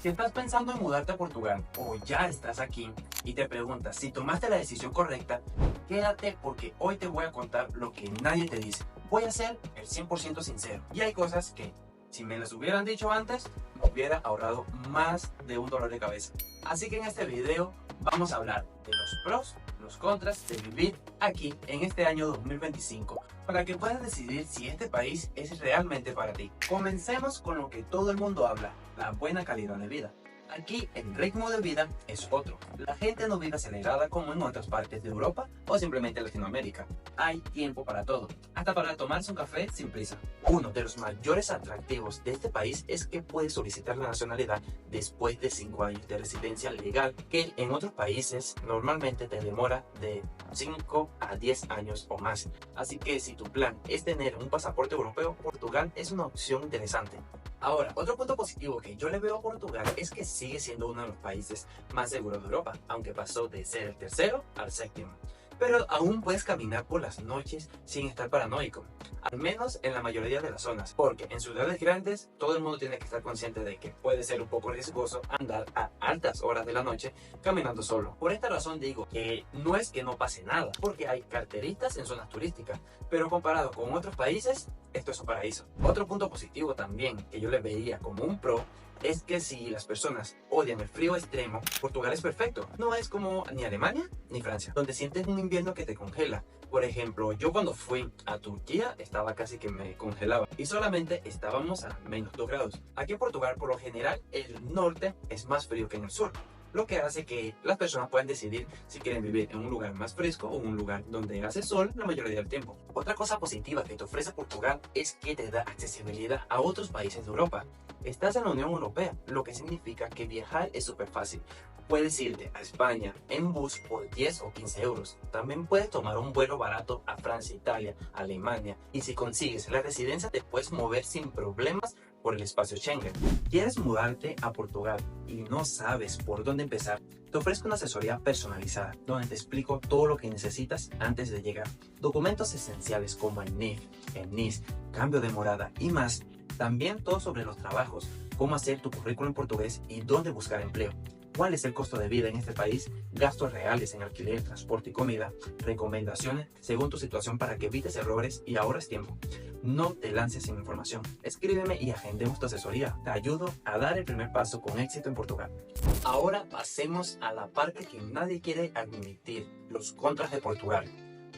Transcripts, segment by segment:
Si estás pensando en mudarte a Portugal o ya estás aquí y te preguntas si tomaste la decisión correcta, quédate porque hoy te voy a contar lo que nadie te dice. Voy a ser el 100% sincero y hay cosas que si me las hubieran dicho antes me hubiera ahorrado más de un dolor de cabeza. Así que en este video vamos a hablar de los pros, los contras de vivir aquí en este año 2025 para que puedas decidir si este país es realmente para ti. Comencemos con lo que todo el mundo habla, la buena calidad de vida. Aquí el ritmo de vida es otro. La gente no vive acelerada como en otras partes de Europa o simplemente Latinoamérica. Hay tiempo para todo, hasta para tomarse un café sin prisa. Uno de los mayores atractivos de este país es que puedes solicitar la nacionalidad después de 5 años de residencia legal, que en otros países normalmente te demora de 5 a 10 años o más. Así que si tu plan es tener un pasaporte europeo, Portugal es una opción interesante. Ahora, otro punto positivo que yo le veo a Portugal es que sigue siendo uno de los países más seguros de Europa, aunque pasó de ser el tercero al séptimo. Pero aún puedes caminar por las noches sin estar paranoico, al menos en la mayoría de las zonas, porque en ciudades grandes todo el mundo tiene que estar consciente de que puede ser un poco riesgoso andar a altas horas de la noche caminando solo. Por esta razón digo que no es que no pase nada, porque hay carteristas en zonas turísticas, pero comparado con otros países, esto es un paraíso. Otro punto positivo también que yo le vería como un pro es que si las personas odian el frío extremo, Portugal es perfecto. No es como ni Alemania ni Francia, donde sientes un invierno que te congela. Por ejemplo, yo cuando fui a Turquía estaba casi que me congelaba y solamente estábamos a -2 grados. Aquí en Portugal, por lo general, el norte es más frío que en el sur, lo que hace que las personas puedan decidir si quieren vivir en un lugar más fresco o un lugar donde hace sol la mayoría del tiempo. Otra cosa positiva que te ofrece Portugal es que te da accesibilidad a otros países de Europa. Estás en la Unión Europea, lo que significa que viajar es súper fácil. Puedes irte a España en bus por 10 o 15 euros. También puedes tomar un vuelo barato a Francia, Italia, Alemania. Y si consigues la residencia te puedes mover sin problemas por el espacio Schengen. ¿Quieres mudarte a Portugal y no sabes por dónde empezar? Te ofrezco una asesoría personalizada donde te explico todo lo que necesitas antes de llegar. Documentos esenciales como el NIF, el NIS, cambio de morada y más. También todo sobre los trabajos, cómo hacer tu currículum en portugués y dónde buscar empleo. ¿Cuál es el costo de vida en este país? Gastos reales en alquiler, transporte y comida. Recomendaciones según tu situación para que evites errores y ahorres tiempo. No te lances sin información. Escríbeme y agendemos tu asesoría. Te ayudo a dar el primer paso con éxito en Portugal. Ahora pasemos a la parte que nadie quiere admitir, los contras de Portugal.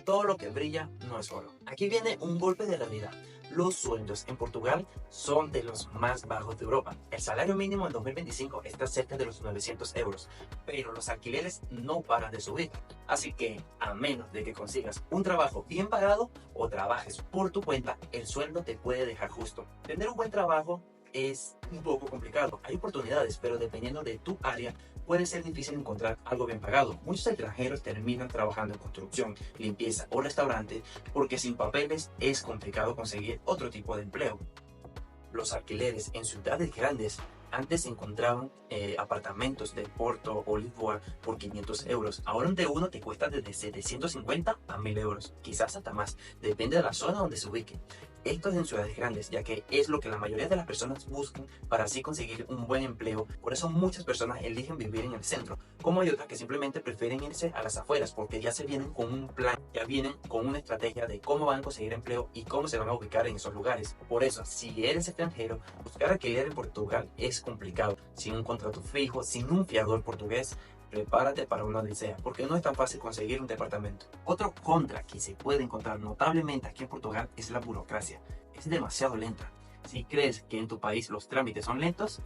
Todo lo que brilla no es oro. Aquí viene un golpe de realidad. Los sueldos en Portugal son de los más bajos de Europa. El salario mínimo en 2025 está cerca de los 900 euros, pero los alquileres no paran de subir. Así que, a menos de que consigas un trabajo bien pagado o trabajes por tu cuenta, el sueldo te puede dejar justo. Tener un buen trabajo es un poco complicado. Hay oportunidades, pero dependiendo de tu área, puede ser difícil encontrar algo bien pagado. Muchos extranjeros terminan trabajando en construcción, limpieza o restaurante porque sin papeles es complicado conseguir otro tipo de empleo. Los alquileres en ciudades grandes antes se encontraban apartamentos de Porto o Lisboa por 500 euros. Ahora un de uno te cuesta desde 750 a 1000 euros, quizás hasta más, depende de la zona donde se ubique. Esto es en ciudades grandes, ya que es lo que la mayoría de las personas buscan para así conseguir un buen empleo. Por eso muchas personas eligen vivir en el centro, como hay otras que simplemente prefieren irse a las afueras porque ya se vienen con un plan, ya vienen con una estrategia de cómo van a conseguir empleo y cómo se van a ubicar en esos lugares. Por eso, si eres extranjero, buscar alquiler en Portugal es complicado. Sin un contrato fijo, sin un fiador portugués, prepárate para una odisea, porque no es tan fácil conseguir un departamento. Otro contra que se puede encontrar notablemente aquí en Portugal es la burocracia. Es demasiado lenta. Si crees que en tu país los trámites son lentos,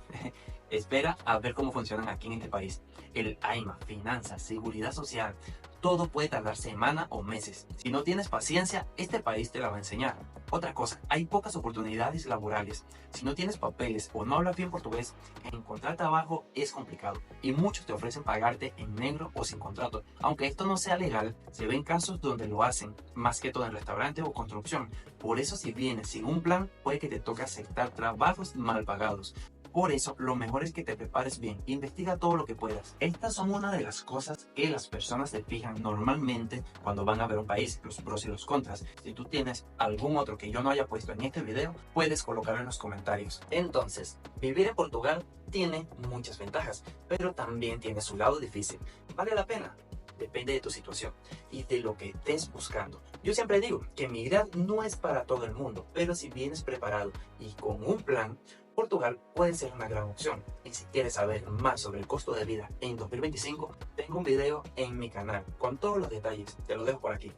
espera a ver cómo funcionan aquí en este país. El AIMA, finanzas, seguridad social, todo puede tardar semanas o meses. Si no tienes paciencia, este país te la va a enseñar. Otra cosa, hay pocas oportunidades laborales. Si no tienes papeles o no hablas bien portugués, encontrar trabajo es complicado. Y muchos te ofrecen pagarte en negro o sin contrato. Aunque esto no sea legal, se ven casos donde lo hacen, más que todo en restaurante o construcción. Por eso si vienes sin un plan, puede que te toque aceptar trabajos mal pagados. Por eso, lo mejor es que te prepares bien, investiga todo lo que puedas. Estas son una de las cosas que las personas se fijan normalmente cuando van a ver un país, los pros y los contras. Si tú tienes algún otro que yo no haya puesto en este video, puedes colocarlo en los comentarios. Entonces, vivir en Portugal tiene muchas ventajas, pero también tiene su lado difícil. ¿Vale la pena? Depende de tu situación y de lo que estés buscando. Yo siempre digo que emigrar no es para todo el mundo, pero si vienes preparado y con un plan, Portugal puede ser una gran opción. Y si quieres saber más sobre el costo de vida en 2025, tengo un video en mi canal con todos los detalles. Te lo dejo por aquí.